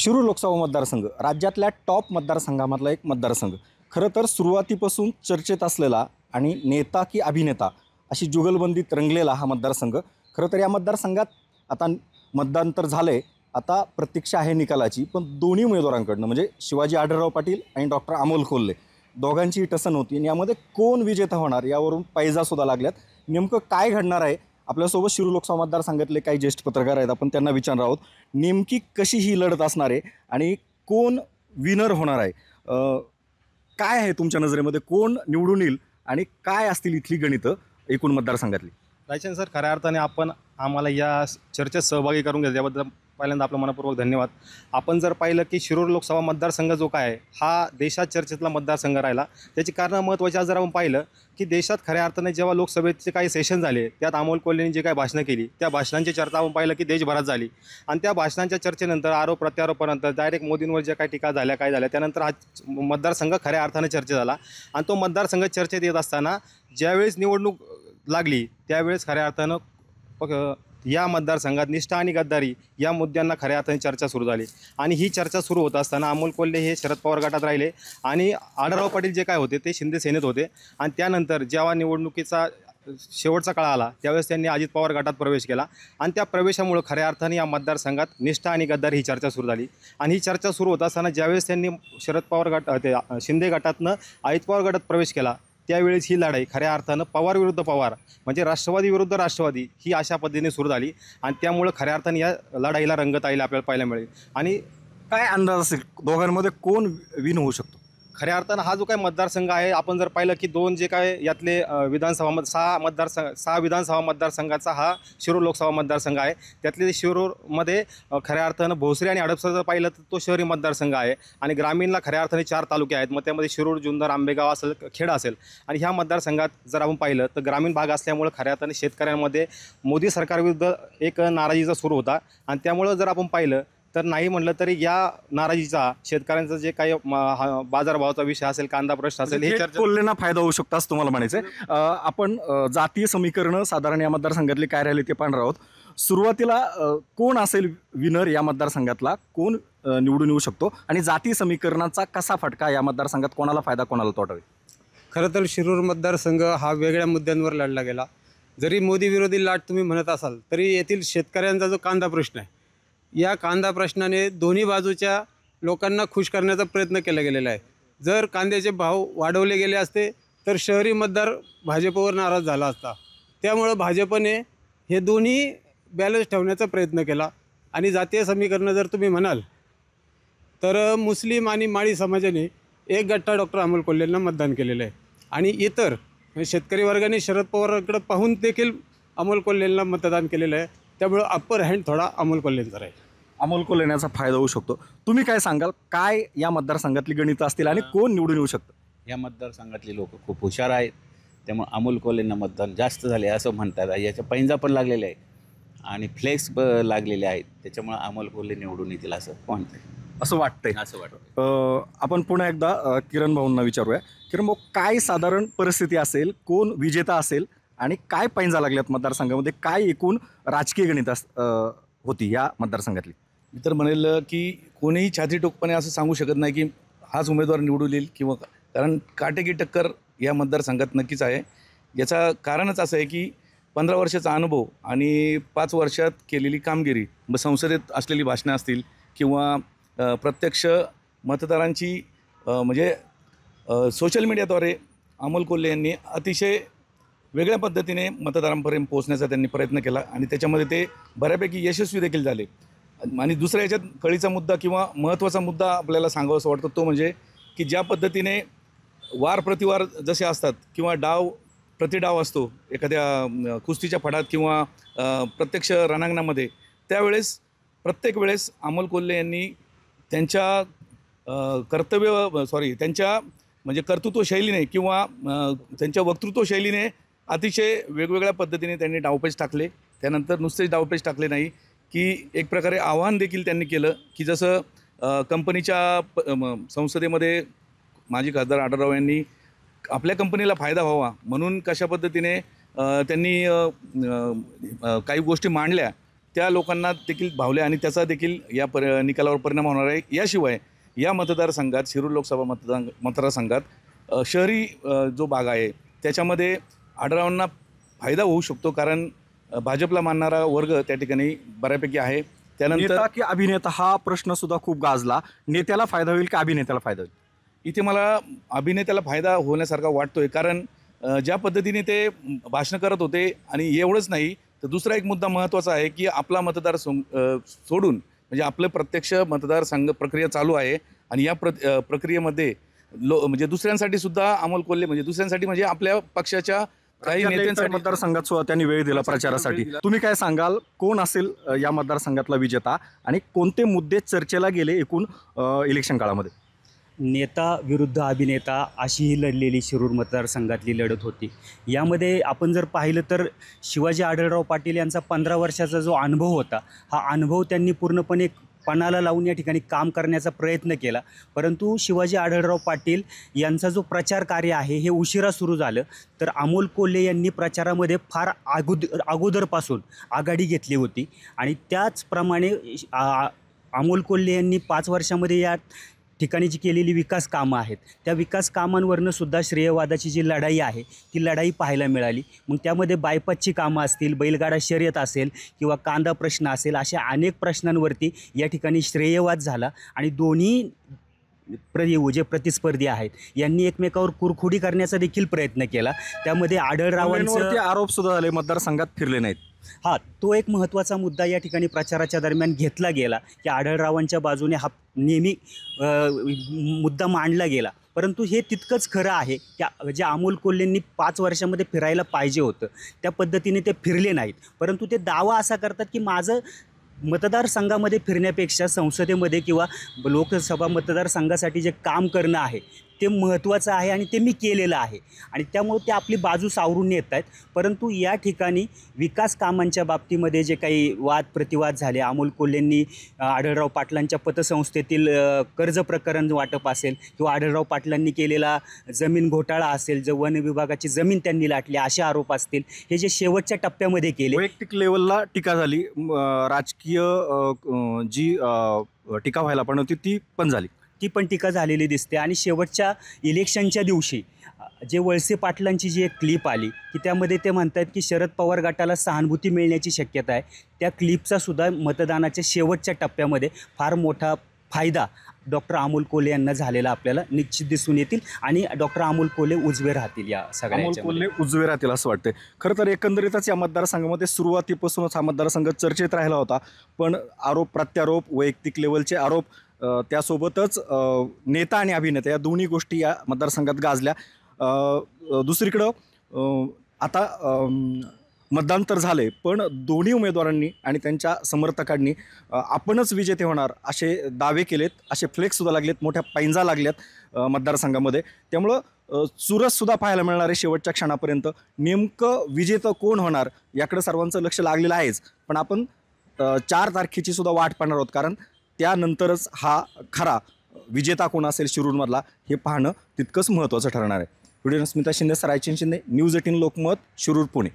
शिरूर लोकसभा मतदारसंघ राज्यातल्या टॉप मतदारसंघामधला एक मतदारसंघ. खरं तर सुरुवातीपासून चर्चेत असलेला आणि नेता की अभिनेता अशी जुगलबंदीत रंगलेला हा मतदारसंघ. खरं तर या मतदारसंघात आता मतदान तर झालं आहे, आता प्रतीक्षा आहे निकालाची. पण दोन्ही उमेदवारांकडनं म्हणजे शिवाजी आढळराव पाटील आणि डॉक्टर अमोल कोल्हे दोघांची टसन होती आणि यामध्ये कोण विजेता होणार यावरून पैजासुद्धा लागल्यात. नेमकं काय घडणार आहे? आपल्यासोबत शिरूर लोकसभा मतदारसंघातले काही ज्येष्ठ पत्रकार आहेत, आपण त्यांना विचारणार आहोत नेमकी कशी ही लढत असणार आहे आणि कोण विनर होणार आहे. काय आहे तुमच्या नजरेमध्ये, कोण निवडून येईल आणि काय असतील इथली गणितं एकूण मतदारसंघातली? रायचंद सर, खऱ्या अर्थाने आपण आम्हाला या चर्चेत सहभागी करून घ्या, त्याबद्दल पहिल्यांदा आपलं मनपूर्वक धन्यवाद. आपण जर पाहिलं की शिरूर लोकसभा मतदारसंघ जो काय आहे हा देशात चर्चेतला मतदारसंघ राहिला. त्याची कारणं महत्त्वाची. आज जर आपण पाहिलं की देशात खऱ्या अर्थाने जेव्हा लोकसभेचे काही सेशन झाले त्यात अमोल कोल्हेंनी जे काही भाषणं केली त्या भाषणांची चर्चा आपण पाहिलं की देशभरात झाली. आणि त्या भाषणांच्या चर्चेनंतर आरोप प्रत्यारोपानंतर डायरेक्ट मोदींवर ज्या काही टीका झाल्या काय झाल्या त्यानंतर हा मतदारसंघ खऱ्या अर्थाने चर्चेत झाला. आणि तो मतदारसंघ चर्चेत येत असताना ज्यावेळेस निवडणूक लागली त्यावेळेस खऱ्या अर्थानं या मतदारसंघात निष्ठा आणि गद्दारी या मुद्द्यांना खऱ्या अर्थाने चर्चा सुरू झाली. आणि ही चर्चा सुरू होत असताना अमोल कोल्हे हे शरद पवार गटात राहिले आणि आढळराव पाटील जे काय होते ते शिंदे सेनेत होते. आणि त्यानंतर जेव्हा निवडणुकीचा शेवटचा काळ आला त्यावेळेस त्यांनी अजित पवार गटात प्रवेश केला. आणि त्या प्रवेशामुळे खऱ्या अर्थाने या मतदारसंघात निष्ठा आणि गद्दारी ही चर्चा सुरू झाली. आणि ही चर्चा सुरू होत असताना ज्यावेळेस त्यांनी शरद पवार गट शिंदे गटातनं अजित पवार गटात प्रवेश केला त्यावेळेस ही लढाई खऱ्या अर्थानं पवार विरुद्ध पवार म्हणजे राष्ट्रवादी विरुद्ध राष्ट्रवादी ही अशा पद्धतीने सुरू झाली. आणि त्यामुळं खऱ्या अर्थाने या लढाईला रंगत आलेला आपल्याला पाहायला मिळेल. आणि काय अंदाज असेल दोघांमध्ये कोण विन होऊ शकतो? खऱ्या अर्थानं हा जो काही मतदारसंघ आहे आपण जर पाहिलं की दोन जे काय यातले सहा विधानसभा मतदारसंघाचा हा शिरूर लोकसभा मतदारसंघ आहे. त्यातले शिरूरमध्ये खऱ्या अर्थानं भोसरी आणि हडपसर जर पाहिलं तर तो शहरी मतदारसंघ आहे. आणि ग्रामीणला खऱ्या अर्थाने 4 तालुके आहेत. मग त्यामध्ये शिरूर, जुन्नर, आंबेगाव असेल, खेड असेल. आणि ह्या मतदारसंघात जर आपण पाहिलं तर ग्रामीण भाग असल्यामुळे खऱ्या अर्थाने शेतकऱ्यांमध्ये मोदी सरकारविरुद्ध एक नाराजीचा सुरू होता. आणि त्यामुळं जर आपण पाहिलं तर नाही म्हटलं तरी या नाराजीचा शेतकऱ्यांचा जे काही बाजारभावाचा विषय असेल, कांदा प्रश्न असेल, हे चर्चा कोल्हेंना फायदा होऊ शकतो असं तुम्हाला म्हणायचं आहे. आपण जातीय समीकरणं साधारण या मतदारसंघातले काय राहिले ते पाहणार आहोत. सुरुवातीला कोण असेल विनर या मतदारसंघातला, कोण निवडून येऊ शकतो आणि जातीय समीकरणाचा कसा फटका या मतदारसंघात कोणाला फायदा कोणाला तोटा होईल? खरं तर शिरूर मतदारसंघ हा वेगळ्या मुद्द्यांवर लढला गेला. जरी मोदी विरोधी लाट तुम्ही म्हणत असाल तरी येथील शेतकऱ्यांचा जो कांदा प्रश्न आहे या कांदा प्रश्नाने दोन्ही बाजूच्या लोकांना खुश करण्याचा प्रयत्न केला गेलेला आहे. जर कांद्याचे भाव वाढवले गेले असते तर शहरी मतदार भाजपवर नाराज झाला असता. त्यामुळं भाजपने हे दोन्ही बॅलन्स ठेवण्याचा प्रयत्न केला. आणि जातीय समीकरणं जर तुम्ही म्हणाल तर मुस्लिम आणि माळी समाजाने एक गट्टा डॉक्टर अमोल कोल्हेंना मतदान केलेलं आहे. आणि इतर शेतकरी वर्गाने शरद पवारांकडे पाहून देखील अमोल कोल्हेंना मतदान केलेलं आहे. त्यामुळं अप्पर हँड थोडा अमोल कोल्हेंचा राहील. अमोल कोल्हेंचा फायदा होऊ शकतो. तुम्ही काय सांगाल, काय या मतदारसंघातली गणितं असतील आणि कोण निवडून येऊ शकतं? या मतदारसंघातली लोक खूप हुशार आहेत. त्यामुळे अमोल कोल्हेंना मतदान जास्त झाले असं म्हणतात. याच्या पैंजा पण लागलेले आहे आणि फ्लेक्स लागलेले आहेत. त्याच्यामुळे अमोल कोल्हे निवडून येतील असं म्हणतात, असं वाटतंय. असं वाटतं. आपण पुन्हा एकदा किरण भाऊंना विचारूया. किरण भाऊ, काय साधारण परिस्थिती असेल, कोण विजेता असेल आणि काय पैंजा लागल्यात मतदारसंघामध्ये, काय एकूण राजकीय गणित होती या मतदारसंघातली? मी तर म्हणेल की कोणीही छातीटोकपणे असं सांगू शकत नाही की हाच उमेदवार निवडून येईल किंवा कारण काटेकी टक्कर या मतदारसंघात नक्कीच आहे. याचं कारणच असं आहे की 15 वर्षाचा अनुभव आणि 5 वर्षात केलेली कामगिरी, मग संसदेत असलेली भाषणं असतील किंवा प्रत्यक्ष मतदारांची म्हणजे सोशल मीडियाद्वारे अमोल कोल्हे यांनी अतिशय वेगळ्या पद्धतीने मतदारांपर्यंत पोहोचण्याचा त्यांनी प्रयत्न केला आणि त्याच्यामध्ये ते बऱ्यापैकी यशस्वी देखील झाले. आणि दुसऱ्या याच्यात कळीचा मुद्दा किंवा महत्त्वाचा मुद्दा आपल्याला सांगावासा वाटतो तो म्हणजे की ज्या पद्धतीने वार प्रतिवार जसे असतात किंवा डाव प्रतिडाव असतो एखाद्या कुस्तीच्या फडात किंवा प्रत्यक्ष रणांगणामध्ये, त्यावेळेस प्रत्येक वेळेस अमोल कोल्हे यांनी त्यांच्या त्यांच्या म्हणजे कर्तृत्व शैलीने किंवा त्यांच्या वक्तृत्व शैलीने अतिशय वेगवेगळ्या पद्धतीने त्यांनी डावपेच टाकले. त्यानंतर नुसतेच डावपेच टाकले नाही की एक प्रकारे आव्हान देखील त्यांनी केलं की जसं कंपनीच्या संसदेमध्ये माजी खासदार आढळराव यांनी आपल्या कंपनीला फायदा व्हावा म्हणून कशा पद्धतीने त्यांनी काही गोष्टी मांडल्या त्या लोकांना देखील भावले आणि त्याचा देखील या निकालावर परिणाम होणार आहे. याशिवाय या मतदारसंघात, शिरूर लोकसभा मतदारसंघात शहरी जो भाग आहे त्याच्यामध्ये आढळरावांना फायदा होऊ शकतो, कारण भाजपला मानणारा वर्ग त्या ठिकाणी बऱ्यापैकी आहे. त्यानंतर नेता की अभिनेता हा प्रश्न सुद्धा खूप गाजला. नेत्याला फायदा होईल की अभिनेत्याला फायदा होईल? इथे मला अभिनेत्याला फायदा होण्यासारखा वाटतोय, कारण ज्या पद्धतीने ते भाषण करत होते, आणि एवढंच नाही तर दुसरा एक मुद्दा महत्त्वाचा आहे की आपला मतदार सोडून म्हणजे आपलं प्रत्यक्ष मतदारसंघ प्रक्रिया चालू आहे, आणि या प्रक्रियेमध्ये म्हणजे दुसऱ्यांसाठी सुद्धा अमोल कोल्हे म्हणजे दुसऱ्यांसाठी म्हणजे आपल्या पक्षाच्या काही नेत्यांसाठी मतदारसंघात सुद्धा त्यांनी वेळ दिला प्रचारासाठी. तुम्ही काय सांगाल, कोण असेल या मतदारसंघातला विजेता आणि कोणते मुद्दे चर्चेला गेले एकूण इलेक्शन काळामध्ये? नेता विरुद्ध अभिनेता अशी ही लढलेली शिरूर मतदारसंघातली लढत होती. यामध्ये आपण जर पाहिलं तर शिवाजी आढळराव पाटील यांचा 15 वर्षाचा जो अनुभव होता, हा अनुभव त्यांनी पूर्णपणे पणाला लावून या ठिकाणी काम करण्याचा प्रयत्न केला. परंतु शिवाजी आढळराव पाटील यांचा जो प्रचार कार्य आहे हे उशिरा सुरू झालं. तर अमोल कोल्हे यांनी प्रचारामध्ये फार अगोदरपासून आघाडी घेतली होती, आणि त्याचप्रमाणे अमोल कोल्हे यांनी 5 वर्षामध्ये या ठिकाणी जी केलेली विकास कामं आहेत, त्या विकास कामांवरनं सुद्धा श्रेयवादाची जी लढाई आहे ती लढाई पाहायला मिळाली. मग त्यामध्ये बायपासची कामं असतील, बैलगाडा शर्यत असेल किंवा कांदा प्रश्न असेल, अशा अनेक प्रश्नांवरती या ठिकाणी श्रेयवाद झाला. आणि दोन्ही जे प्रतिस्पर्धी आहेत यांनी एकमेकावर कुरखुडी करण्याचा देखील प्रयत्न केला. त्यामध्ये आढळरावांचे आरोप सुद्धा झाले, मतदारसंघात फिरले नाहीत. तो एक महत्त्वाचा मुद्दा या ठिकाणी प्रचाराच्या दरम्यान घेतला गेला की आढळरावांच्या बाजूने हा नेहमी मुद्दा मांडला गेला. परंतु हे तितकंच खरं आहे की जे अमोल कोल्हेंनी 5 वर्षामध्ये फिरायला पाहिजे होतं त्या पद्धतीने ते फिरले नाहीत. परंतु ते दावा असा करतात की माझं मतदारसंघामध्ये फिरण्यापेक्षा संसदेमध्ये किंवा लोकसभा मतदारसंघासाठी जे काम करणं आहे ते महत्त्वाचं आहे, आणि ते मी केलेलं आहे, आणि त्यामुळे ते आपली बाजू सावरून येत आहेत. परंतु या ठिकाणी विकास कामांच्या बाबतीमध्ये जे काही वाद प्रतिवाद झाले, अमोल कोल्हेंनी आढळराव पाटलांच्या पतसंस्थेतील कर्ज प्रकरण वाटप असेल किंवा आढळराव पाटलांनी केलेला जमीन घोटाळा असेल, जो वन विभागाची जमीन त्यांनी लाटली, असे आरोप असतील, हे जे शेवटच्या टप्प्यामध्ये केले. वैयक्तिक लेवलला टीका झाली, राजकीय जी टीका व्हायला पण होती ती पण झाली. ती पण टीका झालेली दिसते. आणि शेवटच्या इलेक्शनच्या दिवशी जे वळसे पाटलांची जी एक क्लिप आली की त्यामध्ये ते म्हणतात की शरद पवार गटाला सहानुभूती मिळण्याची शक्यता आहे, त्या क्लिपचा सुद्धा मतदानाच्या शेवटच्या टप्प्यामध्ये फार मोठा फायदा डॉक्टर अमोल कोल्हे यांना झालेला आपल्याला निश्चित दिसून येतील, आणि डॉक्टर अमोल कोल्हे उजवे राहतील. या सगळ्या अमोल कोल्हे उजवे राहतील असं वाटतंय. खरं तर एकंदरीतच या मतदारसंघामध्ये सुरुवातीपासूनच हा मतदारसंघ चर्चेत राहिला होता, पण आरोप प्रत्यारोप, वैयक्तिक लेवलचे आरोप, त्यासोबतच नेता आणि अभिनेता या दोन्ही गोष्टी या मतदारसंघात गाजल्या. दुसरीकडं आता मतदान तर झाले, पण दोन्ही उमेदवारांनी आणि त्यांच्या समर्थकांनी आपणच विजेते होणार असे दावे केलेत, असे फ्लेक्ससुद्धा लागलेत, मोठ्या पैंजा लागल्यात मतदारसंघामध्ये. त्यामुळं चुरससुद्धा पाहायला मिळणार आहे शेवटच्या क्षणापर्यंत. नेमकं विजेतं कोण होणार याकडं सर्वांचं लक्ष लागलेलं आहेच, पण आपण 4 तारखेची सुद्धा वाट पाहणार आहोत, कारण त्यानंतरच हा खरा विजेता कोण असेल शिरूरमधला हे पाहणं तितकंच महत्त्वाचं ठरणार आहे. Video Smita Shinde, Raichand Shinde, news 18 Lokmat, Shirur, Pune.